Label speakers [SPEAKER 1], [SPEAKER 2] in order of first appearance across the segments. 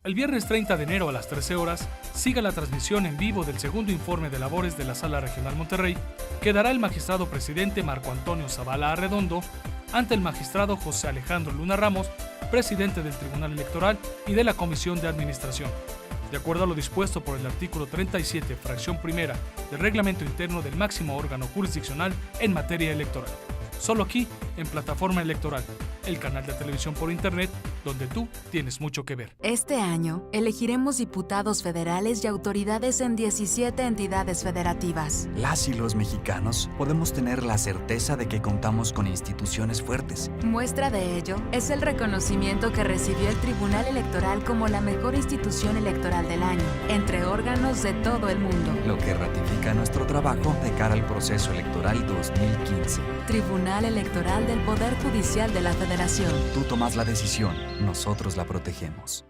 [SPEAKER 1] El viernes 30 de enero a las 13 horas, siga la transmisión en vivo del segundo informe de labores de la Sala Regional Monterrey, que dará el magistrado presidente Marco Antonio Zavala Arredondo ante el magistrado José Alejandro Luna Ramos, presidente del Tribunal Electoral y de la Comisión de Administración, de acuerdo a lo dispuesto por el artículo 37, fracción primera del Reglamento Interno del máximo órgano jurisdiccional en materia electoral. Solo aquí, en Plataforma Electoral, el canal de televisión por internet, donde tú tienes mucho que ver.
[SPEAKER 2] Este año, elegiremos diputados federales y autoridades en 17 entidades federativas.
[SPEAKER 3] Las y los mexicanos podemos tener la certeza de que contamos con instituciones fuertes.
[SPEAKER 2] Muestra de ello es el reconocimiento que recibió el Tribunal Electoral como la mejor institución electoral del año, entre órganos de todo el mundo.
[SPEAKER 3] Lo que ratifica nuestro trabajo de cara al proceso electoral 2015.
[SPEAKER 2] Tribunal Electoral del Poder Judicial de la Federación.
[SPEAKER 3] Tú tomas la decisión, nosotros la protegemos.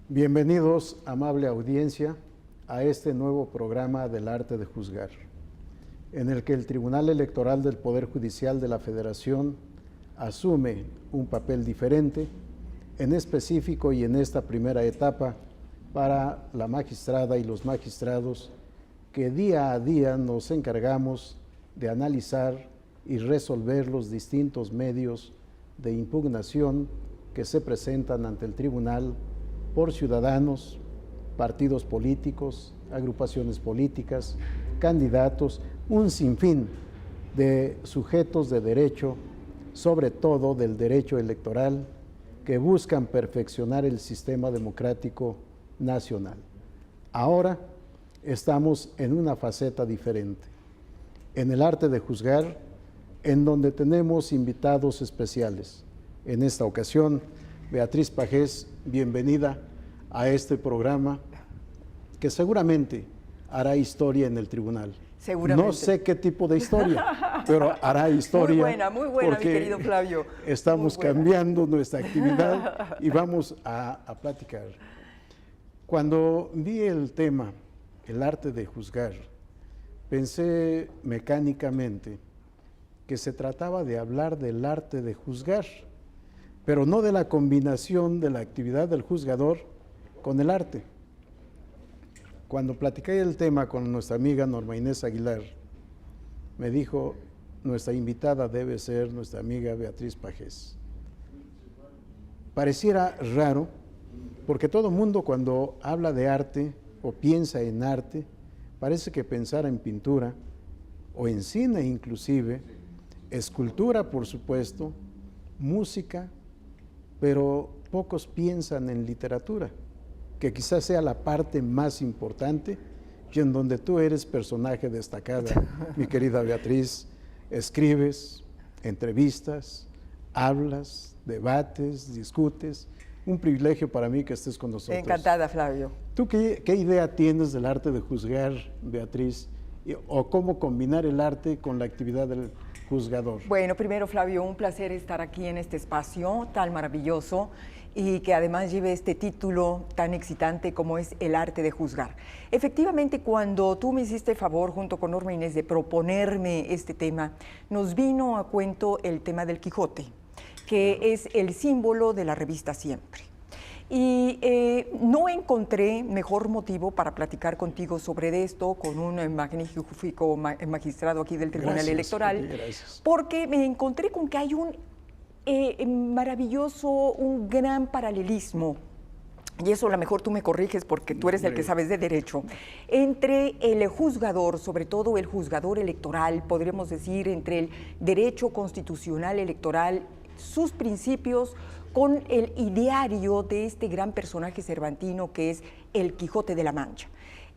[SPEAKER 4] Bienvenidos, amable audiencia, a este nuevo programa del arte de juzgar, en el que el Tribunal Electoral del Poder Judicial de la Federación asume un papel diferente, en específico y en esta primera etapa, para la magistrada y los magistrados que día a día nos encargamos de analizar y resolver los distintos medios de impugnación que se presentan ante el tribunal por ciudadanos, partidos políticos, agrupaciones políticas, candidatos, un sinfín de sujetos de derecho, sobre todo del derecho electoral, que buscan perfeccionar el sistema democrático nacional. Ahora estamos en una faceta diferente, en el arte de juzgar, en donde tenemos invitados especiales. En esta ocasión, Beatriz Pajés, bienvenida a este programa que seguramente hará historia en el tribunal.
[SPEAKER 5] Seguramente.
[SPEAKER 4] No sé qué tipo de historia, pero hará historia.
[SPEAKER 5] Muy buena, mi querido Flavio.
[SPEAKER 4] Estamos cambiando nuestra actividad y vamos a platicar. Cuando vi el tema, el arte de juzgar, pensé mecánicamente que se trataba de hablar del arte de juzgar, pero no de la combinación de la actividad del juzgador con el arte. Cuando platiqué el tema con nuestra amiga Norma Inés Aguilar, me dijo, nuestra invitada debe ser nuestra amiga Beatriz Pajés. Pareciera raro, porque todo mundo cuando habla de arte o piensa en arte, parece que pensara en pintura o en cine inclusive, escultura por supuesto, música, pero pocos piensan en literatura, que quizás sea la parte más importante y en donde tú eres personaje destacada, mi querida Beatriz. Escribes, entrevistas, hablas, debates, discutes. Un privilegio para mí que estés con nosotros.
[SPEAKER 5] Encantada, Flavio.
[SPEAKER 4] ¿Tú qué idea tienes del arte de juzgar, Beatriz? ¿O cómo combinar el arte con la actividad del juzgador?
[SPEAKER 5] Bueno, primero, Flavio, un placer estar aquí en este espacio tan maravilloso y que además lleve este título tan excitante como es el arte de juzgar. Efectivamente, cuando tú me hiciste el favor, junto con Norma Inés, de proponerme este tema, nos vino a cuento el tema del Quijote, que es el símbolo de la revista Siempre. Y no encontré mejor motivo para platicar contigo sobre esto con un magnífico magistrado aquí del Tribunal Electoral, porque me encontré con que hay un maravilloso, un gran paralelismo, y eso a lo mejor tú me corriges porque tú eres el que sabes de derecho, entre el juzgador, sobre todo el juzgador electoral, podríamos decir, entre el derecho constitucional electoral, sus principios con el ideario de este gran personaje cervantino que es el Quijote de la Mancha.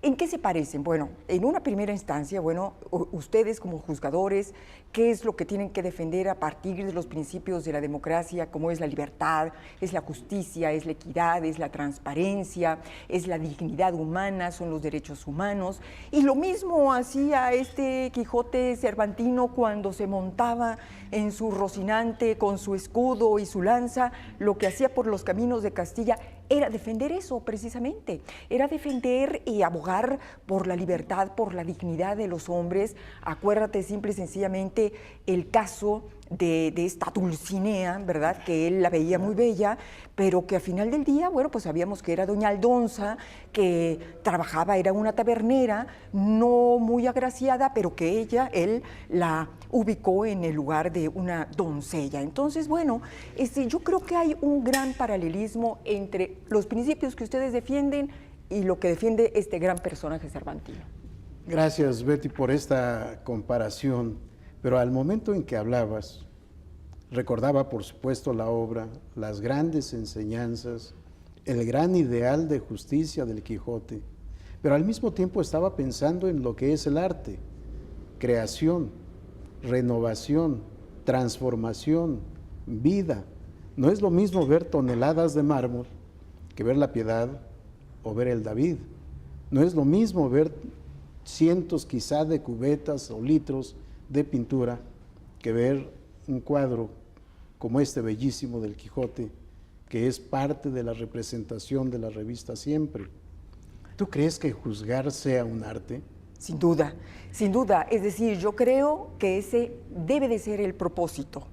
[SPEAKER 5] ¿En qué se parecen? Bueno, en una primera instancia, bueno, ustedes como juzgadores, ¿qué es lo que tienen que defender a partir de los principios de la democracia, como es la libertad, es la justicia, es la equidad, es la transparencia, es la dignidad humana, son los derechos humanos? Y lo mismo hacía este Quijote cervantino cuando se montaba en su Rocinante con su escudo y su lanza, lo que hacía por los caminos de Castilla era defender eso precisamente, era defender y abogar por la libertad, por la dignidad de los hombres. Acuérdate simple y sencillamente el caso de esta Dulcinea, ¿verdad? Que él la veía muy bella, pero que al final del día, bueno, pues sabíamos que era doña Aldonza, que trabajaba, era una tabernera, no muy agraciada, pero que él la ubicó en el lugar de una doncella. Entonces, bueno, yo creo que hay un gran paralelismo entre los principios que ustedes defienden y lo que defiende este gran personaje cervantino.
[SPEAKER 4] Gracias, Betty, por esta comparación. Pero al momento en que hablabas, recordaba, por supuesto, la obra, las grandes enseñanzas, el gran ideal de justicia del Quijote, pero al mismo tiempo estaba pensando en lo que es el arte, creación, renovación, transformación, vida. No es lo mismo ver toneladas de mármol que ver la Piedad o ver el David. No es lo mismo ver cientos quizá de cubetas o litros de pintura que ver un cuadro como este bellísimo del Quijote, que es parte de la representación de la revista Siempre. ¿Tú crees que juzgar sea un arte?
[SPEAKER 5] Sin duda, sin duda. Es decir, yo creo que ese debe de ser el propósito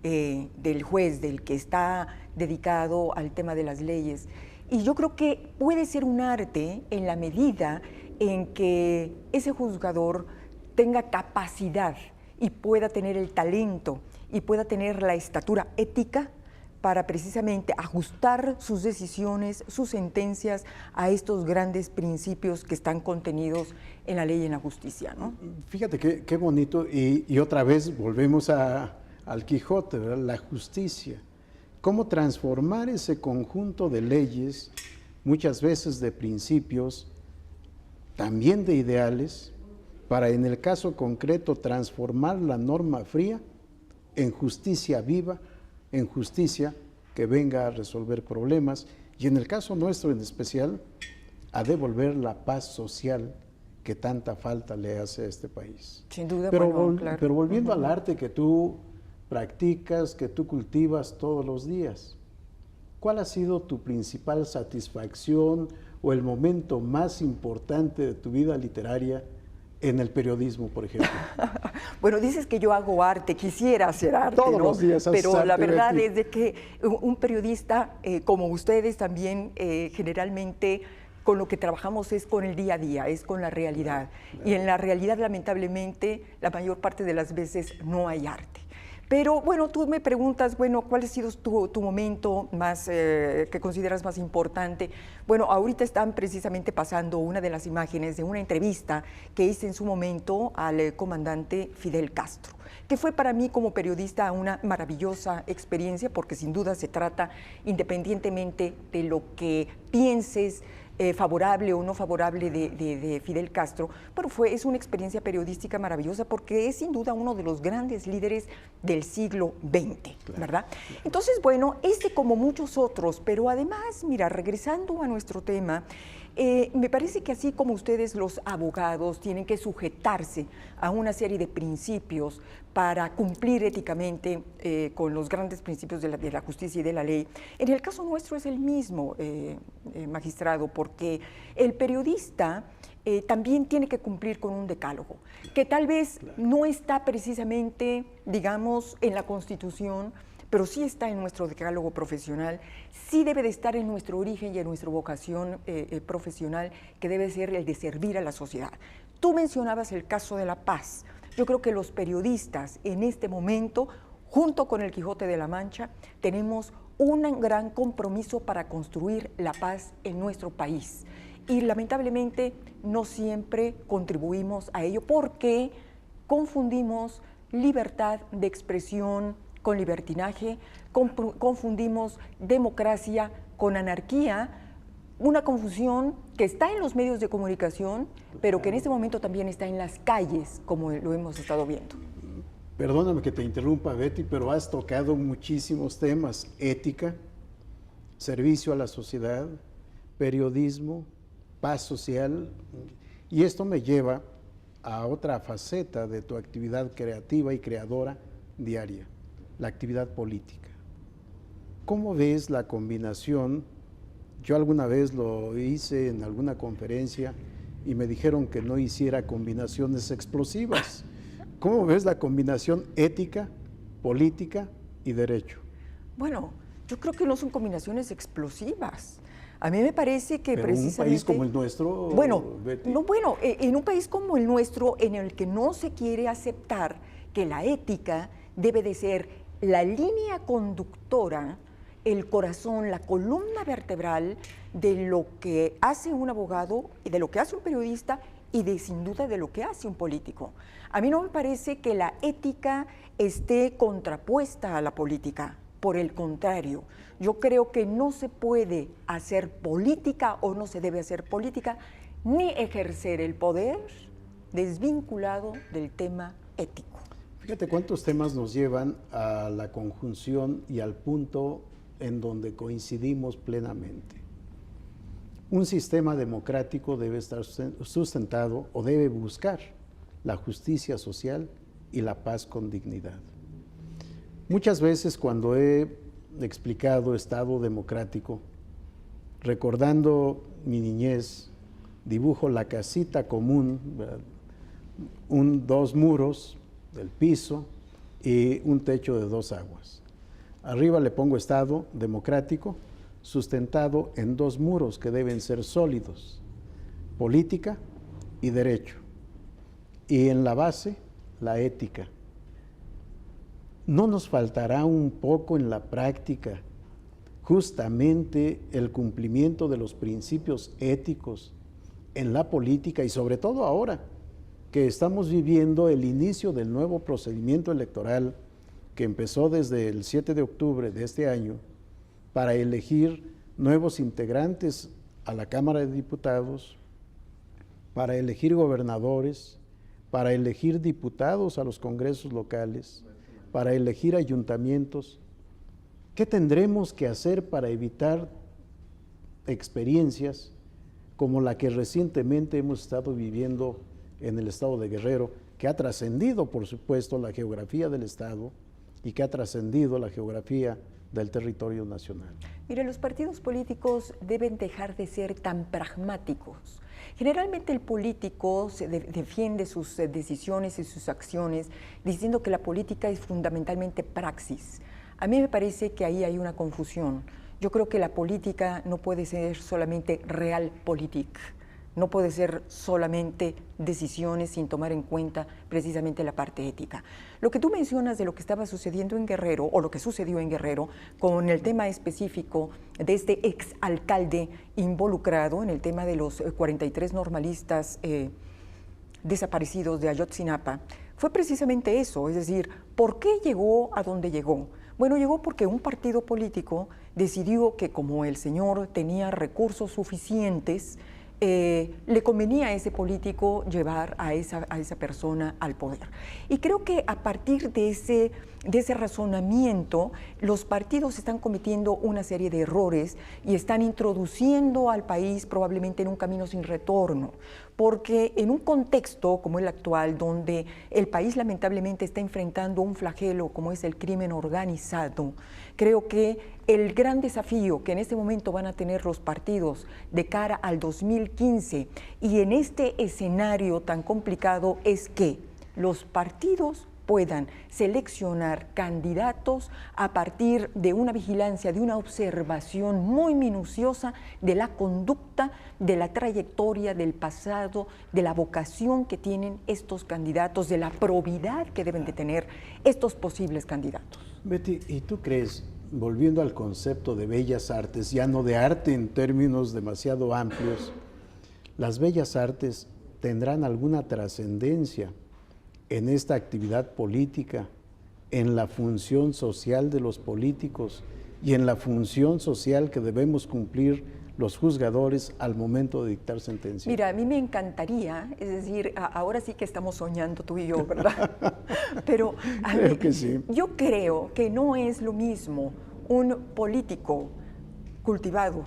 [SPEAKER 5] del juez, del que está dedicado al tema de las leyes. Y yo creo que puede ser un arte en la medida en que ese juzgador tenga capacidad y pueda tener el talento y pueda tener la estatura ética para precisamente ajustar sus decisiones, sus sentencias a estos grandes principios que están contenidos en la ley y en la justicia, ¿no?
[SPEAKER 4] Fíjate qué bonito, y otra vez volvemos al Quijote, ¿verdad? La justicia. Cómo transformar ese conjunto de leyes, muchas veces de principios, también de ideales, para en el caso concreto transformar la norma fría en justicia viva, en justicia que venga a resolver problemas, y en el caso nuestro en especial, a devolver la paz social que tanta falta le hace a este país.
[SPEAKER 5] Sin duda,
[SPEAKER 4] pero,
[SPEAKER 5] bueno, claro.
[SPEAKER 4] Pero volviendo al arte que tú practicas, que tú cultivas todos los días, ¿cuál ha sido tu principal satisfacción o el momento más importante de tu vida literaria en el periodismo, por ejemplo?
[SPEAKER 5] Bueno, dices que yo hago arte, quisiera hacer arte,
[SPEAKER 4] todos
[SPEAKER 5] ¿no?
[SPEAKER 4] los días haces
[SPEAKER 5] Pero
[SPEAKER 4] arte,
[SPEAKER 5] la verdad
[SPEAKER 4] Betty.
[SPEAKER 5] es de que un periodista, como ustedes también, generalmente con lo que trabajamos es con el día a día, es con la realidad. Y en la realidad, lamentablemente, la mayor parte de las veces no hay arte. Pero bueno, tú me preguntas, bueno, ¿cuál ha sido tu momento más que consideras más importante? Bueno, ahorita están precisamente pasando una de las imágenes de una entrevista que hice en su momento al comandante Fidel Castro, que fue para mí como periodista una maravillosa experiencia, porque sin duda se trata, independientemente de lo que pienses, favorable o no favorable de Fidel Castro, bueno, es una experiencia periodística maravillosa porque es sin duda uno de los grandes líderes del siglo XX, ¿verdad? Entonces, bueno, como muchos otros, pero además, mira, regresando a nuestro tema, me parece que así como ustedes los abogados tienen que sujetarse a una serie de principios para cumplir éticamente con los grandes principios de la justicia y de la ley, en el caso nuestro es el mismo, magistrado, porque el periodista también tiene que cumplir con un decálogo, que tal vez no está precisamente, digamos, en la Constitución, pero sí está en nuestro decálogo profesional, sí debe de estar en nuestro origen y en nuestra vocación profesional, que debe ser el de servir a la sociedad. Tú mencionabas el caso de La Paz. Yo creo que los periodistas en este momento, junto con el Quijote de la Mancha, tenemos un gran compromiso para construir la paz en nuestro país. Y lamentablemente no siempre contribuimos a ello porque confundimos libertad de expresión con libertinaje, confundimos democracia con anarquía, una confusión que está en los medios de comunicación, pero que en este momento también está en las calles, como lo hemos estado viendo.
[SPEAKER 4] Perdóname que te interrumpa, Betty, pero has tocado muchísimos temas: ética, servicio a la sociedad, periodismo, paz social, y esto me lleva a otra faceta de tu actividad creativa y creadora diaria, la actividad política. ¿Cómo ves la combinación? Yo alguna vez lo hice en alguna conferencia y me dijeron que no hiciera combinaciones explosivas. ¿Cómo ves la combinación ética, política y derecho?
[SPEAKER 5] Bueno, yo creo que no son combinaciones explosivas. A mí me parece que
[SPEAKER 4] Pero
[SPEAKER 5] precisamente...
[SPEAKER 4] un país como el nuestro, Betty.
[SPEAKER 5] En un país como el nuestro, en el que no se quiere aceptar que la ética debe de ser la línea conductora, el corazón, la columna vertebral de lo que hace un abogado, de lo que hace un periodista y sin duda de lo que hace un político. A mí no me parece que la ética esté contrapuesta a la política. Por el contrario, yo creo que no se puede hacer política o no se debe hacer política ni ejercer el poder desvinculado del tema ético.
[SPEAKER 4] Fíjate cuántos temas nos llevan a la conjunción y al punto en donde coincidimos plenamente. Un sistema democrático debe estar sustentado o debe buscar la justicia social y la paz con dignidad. Muchas veces cuando he explicado Estado democrático, recordando mi niñez, dibujo la casita común, dos muros, el piso y un techo de 2 aguas. Arriba le pongo Estado democrático, sustentado en 2 muros que deben ser sólidos: política y derecho. Y en la base, la ética. ¿No nos faltará un poco en la práctica justamente el cumplimiento de los principios éticos en la política y sobre todo ahora que estamos viviendo el inicio del nuevo procedimiento electoral que empezó desde el 7 de octubre de este año para elegir nuevos integrantes a la Cámara de Diputados, para elegir gobernadores, para elegir diputados a los congresos locales, para elegir ayuntamientos? ¿Qué tendremos que hacer para evitar experiencias como la que recientemente hemos estado viviendo en el estado de Guerrero, que ha trascendido, por supuesto, la geografía del estado y que ha trascendido la geografía del territorio nacional?
[SPEAKER 5] Mire, los partidos políticos deben dejar de ser tan pragmáticos. Generalmente el político defiende sus decisiones y sus acciones diciendo que la política es fundamentalmente praxis. A mí me parece que ahí hay una confusión. Yo creo que la política no puede ser solamente realpolitik, no puede ser solamente decisiones sin tomar en cuenta precisamente la parte ética. Lo que tú mencionas de lo que estaba sucediendo en Guerrero, o lo que sucedió en Guerrero, con el tema específico de este exalcalde involucrado en el tema de los 43 normalistas desaparecidos de Ayotzinapa, fue precisamente eso, es decir, ¿por qué llegó a donde llegó? Bueno, llegó porque un partido político decidió que como el señor tenía recursos suficientes, le convenía a ese político llevar a esa persona al poder. Y creo que a partir de ese razonamiento, los partidos están cometiendo una serie de errores y están introduciendo al país probablemente en un camino sin retorno, porque en un contexto como el actual, donde el país lamentablemente está enfrentando un flagelo como es el crimen organizado, creo que el gran desafío que en este momento van a tener los partidos de cara al 2015 y en este escenario tan complicado es que los partidos puedan seleccionar candidatos a partir de una vigilancia, de una observación muy minuciosa de la conducta, de la trayectoria, del pasado, de la vocación que tienen estos candidatos, de la probidad que deben de tener estos posibles candidatos.
[SPEAKER 4] Betty, ¿y tú crees, volviendo al concepto de bellas artes, ya no de arte en términos demasiado amplios, las bellas artes tendrán alguna trascendencia en esta actividad política en la función social de los políticos y en la función social que debemos cumplir los juzgadores al momento de dictar sentencia.
[SPEAKER 5] Mira, a mí me encantaría, es decir, ahora sí que estamos soñando tú y yo, ¿verdad? Pero
[SPEAKER 4] creo que sí.
[SPEAKER 5] Yo creo que no es lo mismo un político cultivado,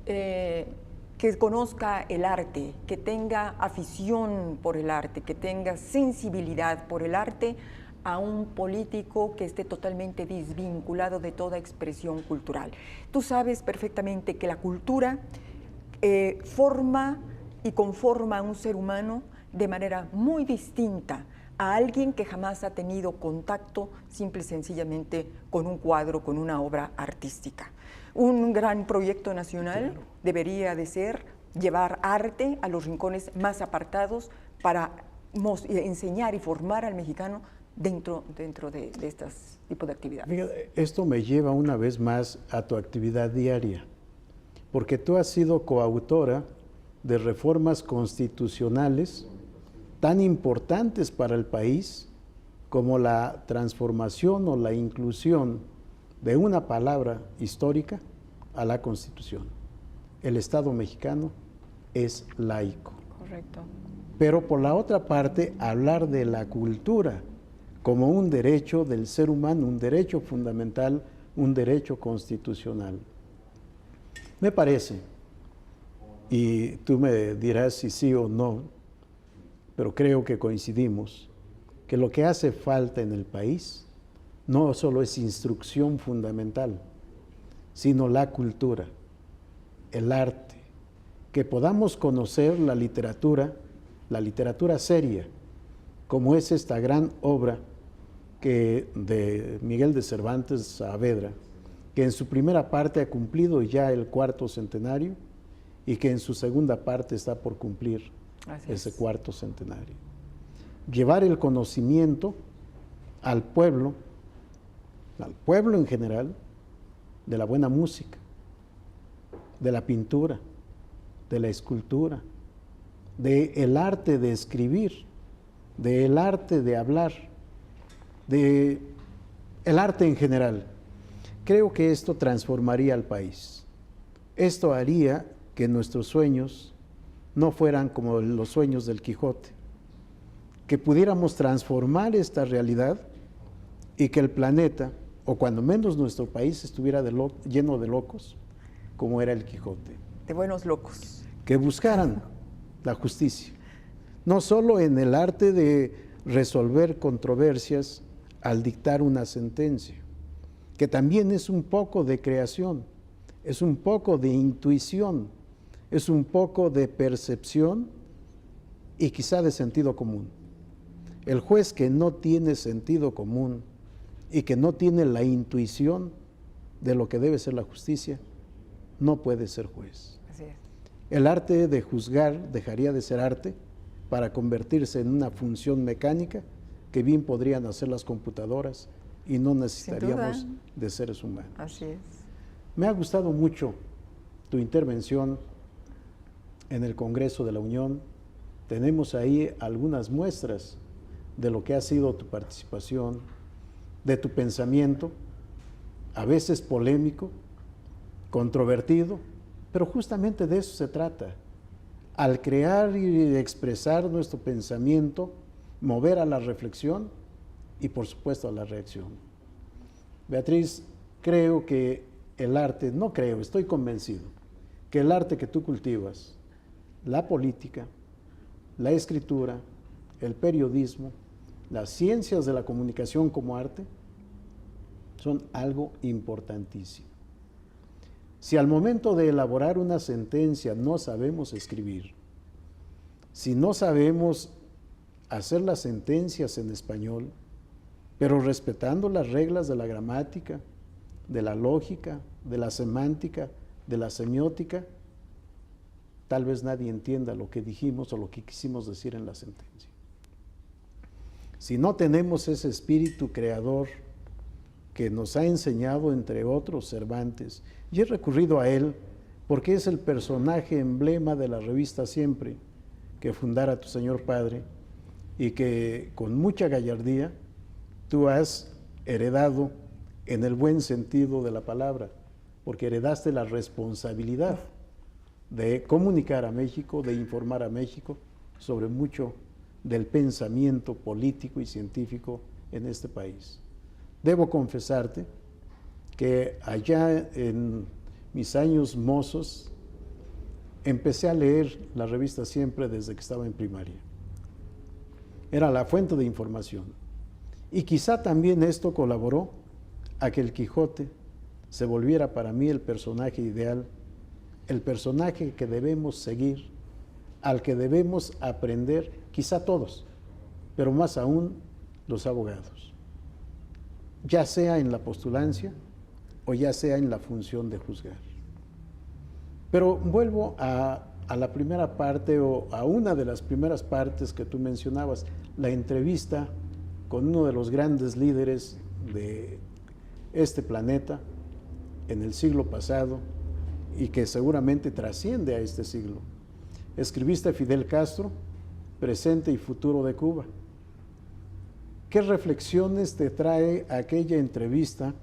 [SPEAKER 5] que conozca el arte, que tenga afición por el arte, que tenga sensibilidad por el arte, a un político que esté totalmente desvinculado de toda expresión cultural. Tú sabes perfectamente que la cultura forma y conforma a un ser humano de manera muy distinta a alguien que jamás ha tenido contacto simple y sencillamente con un cuadro, con una obra artística. Un gran proyecto nacional debería de ser llevar arte a los rincones más apartados para enseñar y formar al mexicano dentro de estos tipos de actividades.
[SPEAKER 4] Fíjate, esto me lleva una vez más a tu actividad diaria, porque tú has sido coautora de reformas constitucionales tan importantes para el país como la transformación o la inclusión de una palabra histórica a la Constitución. El Estado mexicano es laico.
[SPEAKER 5] Correcto.
[SPEAKER 4] Pero por la otra parte, hablar de la cultura como un derecho del ser humano, un derecho fundamental, un derecho constitucional. Me parece, y tú me dirás si sí o no, pero creo que coincidimos, que lo que hace falta en el país no solo es instrucción fundamental, sino la cultura, el arte, que podamos conocer la literatura seria, como es esta gran obra de Miguel de Cervantes Saavedra, que en su primera parte ha cumplido ya el 4º centenario y que en su segunda parte está por cumplir ese 4º centenario. Llevar el conocimiento al pueblo en general, de la buena música, de la pintura, de la escultura, del arte de escribir, del arte de hablar, del arte en general. Creo que esto transformaría al país. Esto haría que nuestros sueños no fueran como los sueños del Quijote, que pudiéramos transformar esta realidad y que el planeta, o cuando menos nuestro país, estuviera lleno de locos, como era el Quijote.
[SPEAKER 5] De buenos locos.
[SPEAKER 4] Que buscaran la justicia, no solo en el arte de resolver controversias al dictar una sentencia, que también es un poco de creación, es un poco de intuición, es un poco de percepción y quizá de sentido común. El juez que no tiene sentido común y que no tiene la intuición de lo que debe ser la justicia, no puede ser juez.
[SPEAKER 5] Así es.
[SPEAKER 4] El arte de juzgar dejaría de ser arte para convertirse en una función mecánica que bien podrían hacer las computadoras y no necesitaríamos de seres humanos.
[SPEAKER 5] Así es.
[SPEAKER 4] Me ha gustado mucho tu intervención en el Congreso de la Unión. Tenemos ahí algunas muestras de lo que ha sido tu participación, de tu pensamiento, a veces polémico, controvertido, pero justamente de eso se trata. Al crear y expresar nuestro pensamiento, mover a la reflexión y por supuesto a la reacción. Beatriz, creo que el arte, no creo, estoy convencido, que el arte que tú cultivas, la política, la escritura, el periodismo, las ciencias de la comunicación como arte, son algo importantísimo. Si al momento de elaborar una sentencia no sabemos escribir, si no sabemos hacer las sentencias en español, pero respetando las reglas de la gramática, de la lógica, de la semántica, de la semiótica, tal vez nadie entienda lo que dijimos o lo que quisimos decir en la sentencia. Si no tenemos ese espíritu creador que nos ha enseñado, entre otros, Cervantes, y he recurrido a él porque es el personaje emblema de la revista Siempre, que fundara tu señor padre, y que con mucha gallardía tú has heredado en el buen sentido de la palabra, porque heredaste la responsabilidad de comunicar a México, de informar a México sobre mucho del pensamiento político y científico en este país. Debo confesarte que allá en mis años mozos empecé a leer la revista Siempre desde que estaba en primaria. Era la fuente de información. Y quizá también esto colaboró a que el Quijote se volviera para mí el personaje ideal, el personaje que debemos seguir, al que debemos aprender, quizá todos, pero más aún los abogados, ya sea en la postulancia o ya sea en la función de juzgar. Pero vuelvo a la primera parte, o a una de las primeras partes que tú mencionabas, la entrevista con uno de los grandes líderes de este planeta en el siglo pasado y que seguramente trasciende a este siglo. Escribiste a Fidel Castro, presente y futuro de Cuba. ¿Qué reflexiones te trae aquella entrevista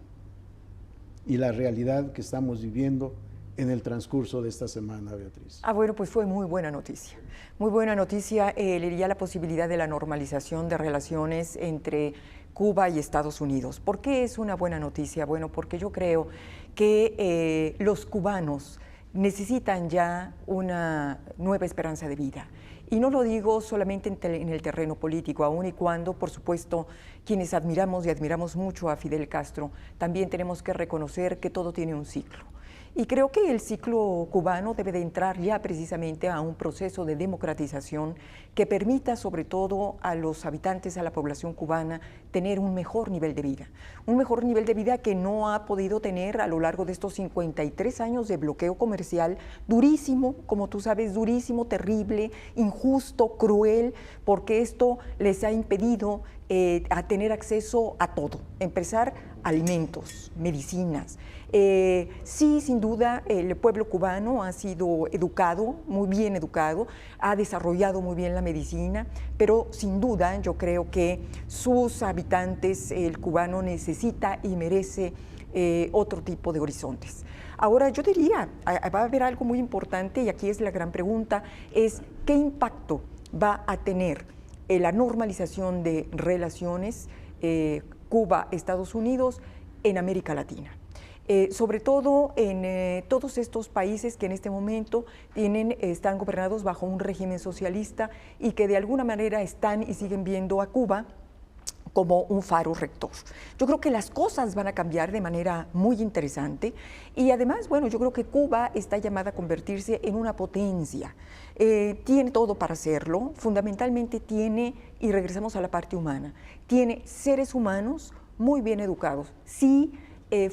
[SPEAKER 4] y la realidad que estamos viviendo en el transcurso de esta semana, Beatriz?
[SPEAKER 5] Bueno, pues fue muy buena noticia. Muy buena noticia, leería la posibilidad de la normalización de relaciones entre Cuba y Estados Unidos. ¿Por qué es una buena noticia? Bueno, porque yo creo que los cubanos necesitan ya una nueva esperanza de vida. Y no lo digo solamente en el terreno político, aun y cuando, por supuesto, quienes admiramos y admiramos mucho a Fidel Castro, también tenemos que reconocer que todo tiene un ciclo. Y creo que el ciclo cubano debe de entrar ya precisamente a un proceso de democratización que permita sobre todo a los habitantes, a la población cubana, tener un mejor nivel de vida. Un mejor nivel de vida que no ha podido tener a lo largo de estos 53 años de bloqueo comercial, durísimo, como tú sabes, durísimo, terrible, injusto, cruel, porque esto les ha impedido a tener acceso a todo, empezar alimentos, medicinas. Sí, sin duda, el pueblo cubano ha sido educado, muy bien educado, ha desarrollado muy bien la medicina, pero sin duda yo creo que sus habitantes, el cubano necesita y merece otro tipo de horizontes. Ahora, yo diría, va a haber algo muy importante y aquí es la gran pregunta, es ¿qué impacto va a tener la normalización de relaciones Cuba-Estados Unidos en América Latina? Sobre todo en todos estos países que en este momento están gobernados bajo un régimen socialista y que de alguna manera están y siguen viendo a Cuba como un faro rector. Yo creo que las cosas van a cambiar de manera muy interesante y además, bueno, yo creo que Cuba está llamada a convertirse en una potencia. Tiene todo para hacerlo, fundamentalmente tiene, y regresamos a la parte humana, tiene seres humanos muy bien educados, sí,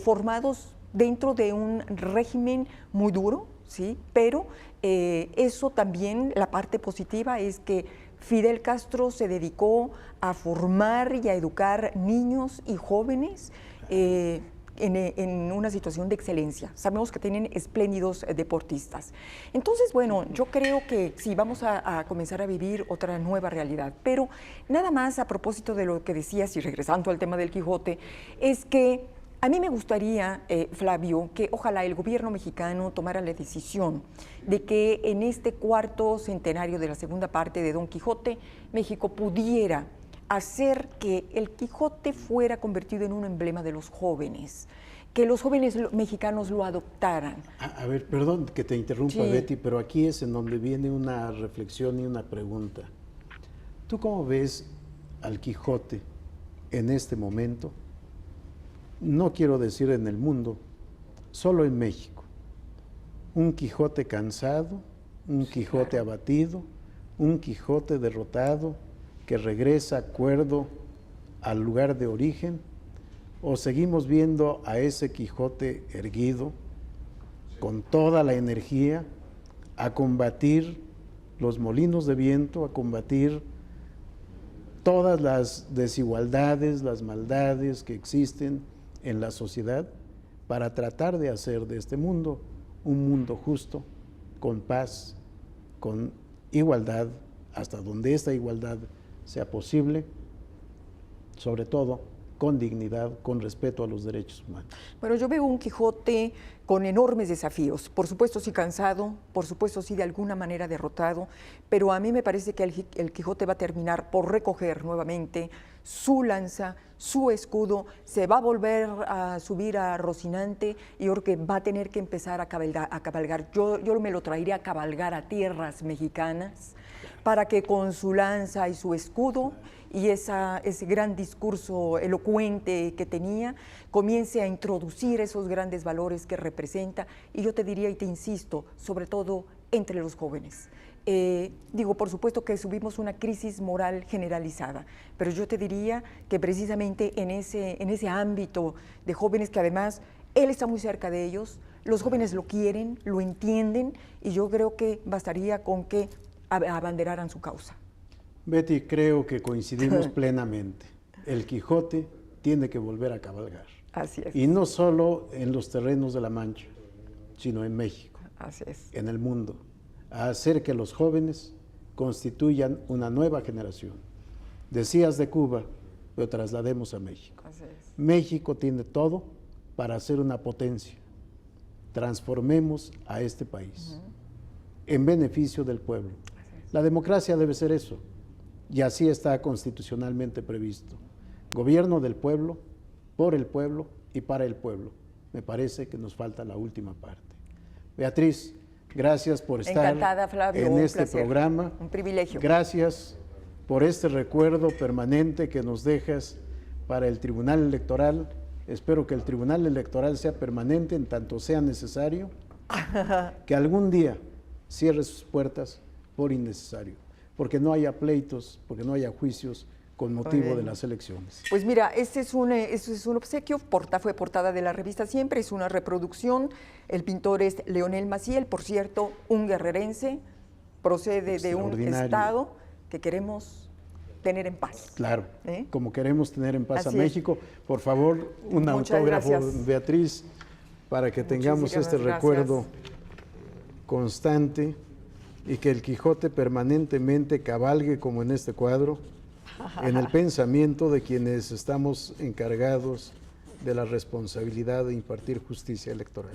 [SPEAKER 5] formados dentro de un régimen muy duro, ¿sí? Pero eso también, la parte positiva es que Fidel Castro se dedicó a formar y a educar niños y jóvenes en una situación de excelencia. Sabemos que tienen espléndidos deportistas. Entonces, bueno, yo creo que sí, vamos a comenzar a vivir otra nueva realidad. Pero nada más a propósito de lo que decías y regresando al tema del Quijote, es que a mí me gustaría, Flavio, que ojalá el gobierno mexicano tomara la decisión de que en este cuarto centenario de la segunda parte de Don Quijote, México pudiera hacer que el Quijote fuera convertido en un emblema de los jóvenes, que los jóvenes mexicanos lo adoptaran.
[SPEAKER 4] A ver, perdón que te interrumpa, sí, Betty, pero aquí es en donde viene una reflexión y una pregunta. ¿Tú cómo ves al Quijote en este momento? No quiero decir en el mundo, solo en México. Un Quijote cansado, un Quijote abatido, un Quijote derrotado que regresa cuerdo al lugar de origen, o seguimos viendo a ese Quijote erguido con toda la energía a combatir los molinos de viento, a combatir todas las desigualdades, las maldades que existen en la sociedad para tratar de hacer de este mundo un mundo justo, con paz, con igualdad, hasta donde esta igualdad sea posible, sobre todo con dignidad, con respeto a los derechos humanos.
[SPEAKER 5] Bueno, yo veo un Quijote con enormes desafíos, por supuesto sí cansado, por supuesto sí de alguna manera derrotado, pero a mí me parece que el Quijote va a terminar por recoger nuevamente su lanza, su escudo, se va a volver a subir a Rocinante y yo creo que va a tener que empezar a cabalgar. Yo me lo traería a cabalgar a tierras mexicanas para que con su lanza y su escudo y ese gran discurso elocuente que tenía, comience a introducir esos grandes valores que representa, y yo te diría y te insisto, sobre todo entre los jóvenes. Por supuesto que subimos una crisis moral generalizada, pero yo te diría que precisamente en ese ámbito de jóvenes que además él está muy cerca de ellos, los jóvenes lo quieren, lo entienden, y yo creo que bastaría con que abanderaran su causa.
[SPEAKER 4] Betty, creo que coincidimos plenamente. El Quijote tiene que volver a cabalgar.
[SPEAKER 5] Así es.
[SPEAKER 4] Y no solo en los terrenos de la Mancha, sino en México,
[SPEAKER 5] así es,
[SPEAKER 4] en el mundo, a hacer que los jóvenes constituyan una nueva generación. Decías de Cuba, lo traslademos a México.
[SPEAKER 5] Así es.
[SPEAKER 4] México tiene todo para ser una potencia. Transformemos a este país en beneficio del pueblo. La democracia debe ser eso, y así está constitucionalmente previsto. Gobierno del pueblo, por el pueblo y para el pueblo. Me parece que nos falta la última parte. Beatriz, gracias por estar
[SPEAKER 5] Encantada, Flavio,
[SPEAKER 4] en este
[SPEAKER 5] placer.
[SPEAKER 4] programa.
[SPEAKER 5] Un privilegio.
[SPEAKER 4] Gracias por este recuerdo permanente que nos dejas para el Tribunal Electoral. Espero que el Tribunal Electoral sea permanente en tanto sea necesario, que algún día cierre sus puertas por innecesario, porque no haya pleitos, porque no haya juicios con motivo de las elecciones.
[SPEAKER 5] Pues mira, este es un obsequio, fue portada de la revista Siempre, es una reproducción. El pintor es Leonel Maciel, por cierto, un guerrerense, procede de un estado que queremos tener en paz.
[SPEAKER 4] Claro, como queremos tener en paz
[SPEAKER 5] Así
[SPEAKER 4] a México. Por favor, un
[SPEAKER 5] Muchas
[SPEAKER 4] autógrafo,
[SPEAKER 5] gracias.
[SPEAKER 4] Beatriz, para que tengamos
[SPEAKER 5] Muchísimas
[SPEAKER 4] este
[SPEAKER 5] gracias.
[SPEAKER 4] recuerdo constante y que el Quijote permanentemente cabalgue, como en este cuadro, en el pensamiento de quienes estamos encargados de la responsabilidad de impartir justicia electoral.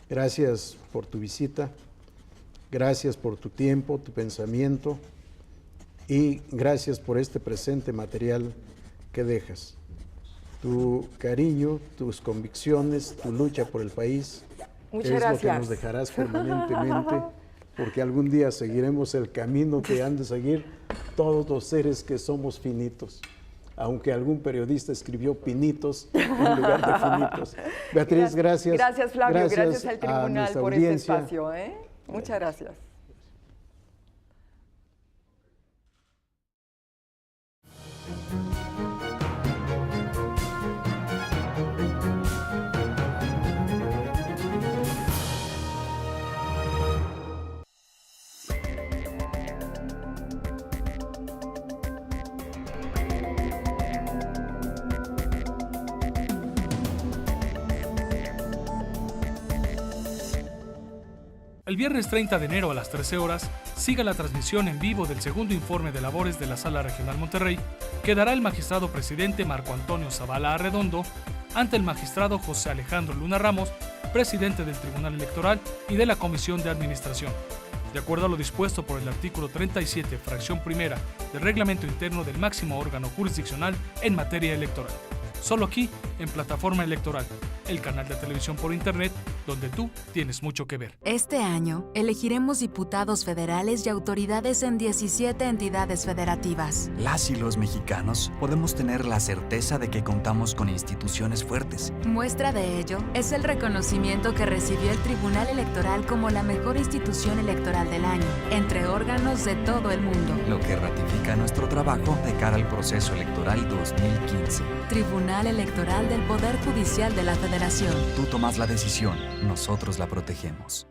[SPEAKER 4] Gracias por tu visita, gracias por tu tiempo, tu pensamiento, y gracias por este presente material que dejas. Tu cariño, tus convicciones, tu lucha por el país,
[SPEAKER 5] Muchas
[SPEAKER 4] es
[SPEAKER 5] gracias.
[SPEAKER 4] lo que nos dejarás permanentemente, porque algún día seguiremos el camino que han de seguir todos los seres que somos finitos, aunque algún periodista escribió pinitos en lugar de finitos. Beatriz, gracias.
[SPEAKER 5] Gracias, Flavio, gracias al
[SPEAKER 4] a
[SPEAKER 5] tribunal
[SPEAKER 4] nuestra
[SPEAKER 5] por
[SPEAKER 4] audiencia.
[SPEAKER 5] este espacio. Muchas gracias.
[SPEAKER 1] El viernes 30 de enero a las 13 horas, siga la transmisión en vivo del segundo informe de labores de la Sala Regional Monterrey, que dará el magistrado presidente Marco Antonio Zavala Arredondo ante el magistrado José Alejandro Luna Ramos, presidente del Tribunal Electoral y de la Comisión de Administración, de acuerdo a lo dispuesto por el artículo 37, fracción primera del Reglamento Interno del máximo órgano jurisdiccional en materia electoral. Solo aquí, en Plataforma Electoral, el canal de televisión por internet, donde tú tienes mucho que ver.
[SPEAKER 2] Este año, elegiremos diputados federales y autoridades en 17 entidades federativas.
[SPEAKER 3] Las y los mexicanos podemos tener la certeza de que contamos con instituciones fuertes.
[SPEAKER 2] Muestra de ello es el reconocimiento que recibió el Tribunal Electoral como la mejor institución electoral del año, entre órganos de todo el mundo.
[SPEAKER 3] Lo que ratifica nuestro trabajo de cara al proceso electoral 2015.
[SPEAKER 2] Tribunal Electoral del Poder Judicial de la Federación.
[SPEAKER 3] Tú tomas la decisión, nosotros la protegemos.